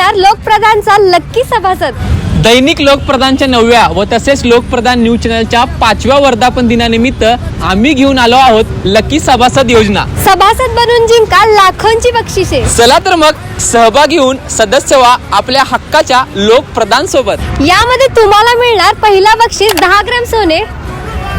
होणार लोकप्रधानचा लक्की सभासद। दैनिक लोकप्रधानच्या 9व्या व तसेच लोकप्रधान न्यूज चॅनलच्या 5व्या वर्धापन दिनानिमित्त आम्ही घेऊन आलो आहोत लकी सभासद योजना। सभासद बनून जिंका लाखोंची बक्षिसे। चला तर मग सहभागी होऊन सदस्य व्हा आपल्या हक्काच्या लोकप्रधान सोबत। यामध्ये तुम्हाला मिळणार पहिला बक्षीस 10 ग्रॅम सोने,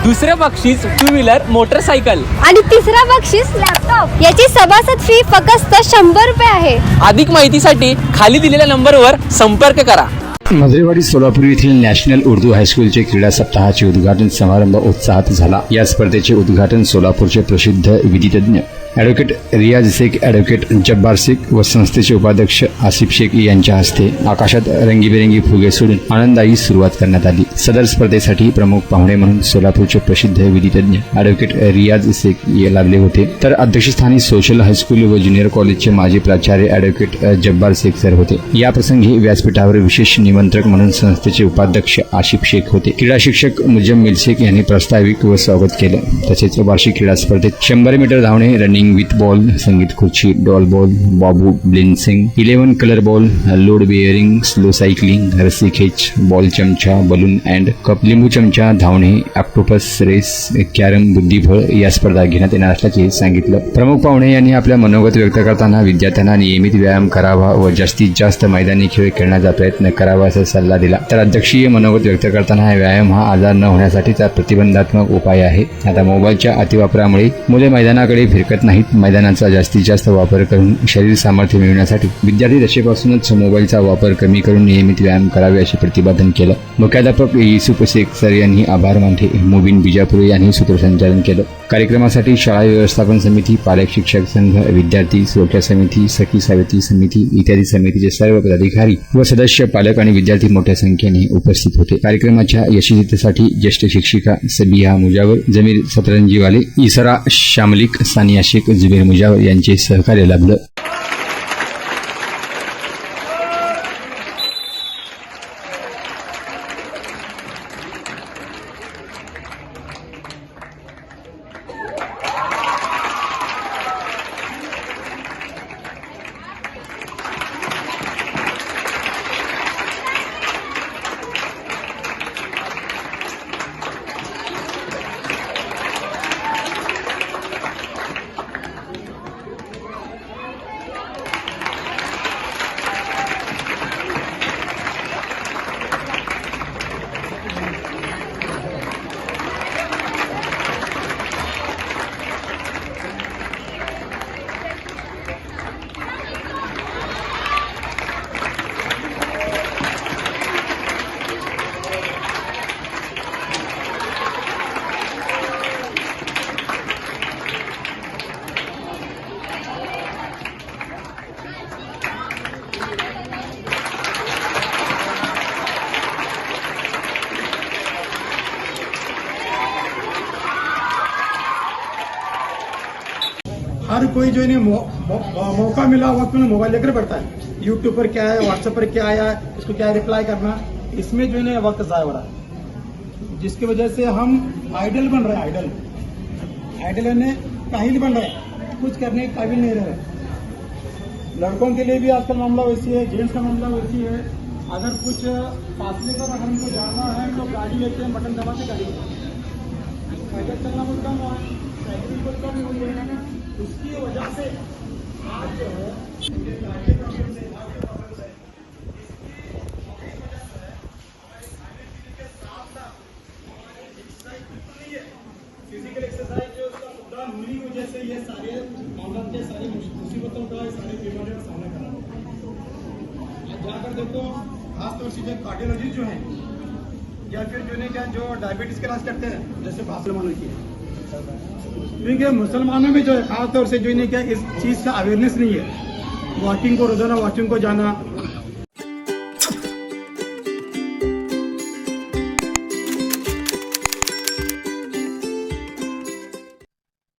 दुसरे बक्षीस 2 व्हीलर मोटरसायकल आणि तिसरा बक्षीस लॅपटॉप। याची सभासद फी फक्त 100 रुपये आहे। अधिक माहितीसाठी खाली दिलेल्या नंबरवर संपर्क करा। मजरेवाडी सोलापूर येथील नॅशनल उर्दू हायस्कूलचे क्रीडा सप्ताहाचे उद्घाटन समारंभ उत्साहात झाला। या स्पर्धेचे उद्घाटन सोलापूरचे प्रसिद्ध विधितज्ञ ॲडव्होकेट रियाज शेख, ॲडव्होकेट जब्बार शेख व संस्थेचे उपाध्यक्ष आसिफ शेख यांच्या हस्ते आकाशात रंगीबेरंगी फुगे सोडून आनंददायी सुरुवात करण्यात आली। सदर स्पर्धेसाठी प्रमुख पाहुणे म्हणून सोलापूरचे प्रसिद्ध विधितज्ञ ॲडव्होकेट रियाज शेख लाभले होते, तर अध्यक्षस्थानी सोशल हायस्कूल व ज्युनियर कॉलेजचे माजी प्राचार्य ॲडव्होकेट जब्बार शेख सर होते। याप्रसंगी व्यासपीठावर विशेष निमंत्रक म्हणून संस्थेचे उपाध्यक्ष आसिफ शेख होते। क्रीडा शिक्षक मुजम्मिल शेख यांनी प्रास्ताविक व स्वागत केलं। तसेच वार्षिक क्रीडा स्पर्धेत 100 मीटर धावणे, रनिंग विथ बॉल, संगीत खुर्ची, डॉल बॉल, बाबू ब्लिंसिंग, 11 colour ball, load bearing, slow cycling, रस्सी खेच, बॉल चमचा, बलून अँड कप, लिंबू चमचा, धावणे, ऑक्टोपस रेस, कॅरम, बुद्धिबळ या स्पर्धा घेण्यात येणार असल्याचे सांगितलं। प्रमुख पाहुणे यांनी आपल्या मनोगत व्यक्त करताना विद्यार्थ्यांना नियमित व्यायाम करावा व जास्तीत जास्त मैदानी खेळ खेळण्याचा प्रयत्न करावा असा सल्ला दिला। तर अध्यक्षीय मनोगत व्यक्त करताना व्यायाम हा आजार न होण्यासाठीचा प्रतिबंधात्मक उपाय आहे। आता मोबाईलच्या अतिवापरामुळे मुले मैदानाकडे फिरकत नाहीत। मैदानाचा जास्तीत जास्त वापर करून शरीर सामर्थ्य मिळवण्यासाठी विद्यार्थी दशेपासूनच मोबाईलचा वापर कमी करून नियमित व्यायाम करावे असे प्रतिपादन केलं। मुख्याध्यापक युसुफ शेख सर यांनी आभार मानले। मुबीन बिजापूर यांनी सूत्रसंचालन केलं। कार्यक्रमासाठी शाळा व्यवस्थापन समिती, पालक शिक्षक संघ, विद्यार्थी सुरक्षा समिती, सखी सावित्री समिती इत्यादी समितीचे सर्व पदाधिकारी व सदस्य, पालक आणि विद्यार्थी मोठ्या संख्येने उपस्थित होते। कार्यक्रमाच्या यशस्वीतेसाठी ज्येष्ठ शिक्षिका सबिहा मुजावर, जमीर सतरंजीवाले, इसरा शामलिक, सानिया शेख, जुबेर मुजावर यांचे सहकार्य लाभलं। हर कोई जो है मौका मिला वक्त में मोबाइल लेकर बैठता है। यूट्यूब पर क्या है, व्हाट्सएप पर क्या आया, इसको क्या रिप्लाई करना, इसमें जो है वक्त ज़ाया हो रहा है, जिसकी वजह से हम आइडल बन रहे हैं। आइडल यानी काहिल बन रहे हैं, कुछ करने के काबिल नहीं रह रहे। लड़कों के लिए भी आजकल मामला वैसी है, जेंट्स का मामला वैसी है। अगर कुछ फासले पर हमको जाना है तो गाड़ी लेते हैं, बटन दबा के गाड़ी पैदल चलना बहुत कम हुआ है, साइकिल बहुत कम हुई है। उसकी वजह से आज जो है फिजिकल एक्सरसाइज जो उसका प्रोग्राम होने की वजह से ये सारे मामला के सारी मुसीबतों का, सारी बीमारियों का सामना करना। आज जाकर देखो खासतौर से जो कार्डियोलॉजी जो है या फिर जो है क्या जो डायबिटीज के इलाज करते हैं, जैसे मुसलमानों की, क्योंकि मुसलमानों में जो है खासतौर से जो है क्या इस चीज़ का अवेयरनेस नहीं है। वॉकिंग को, रोजाना वॉकिंग को जाना,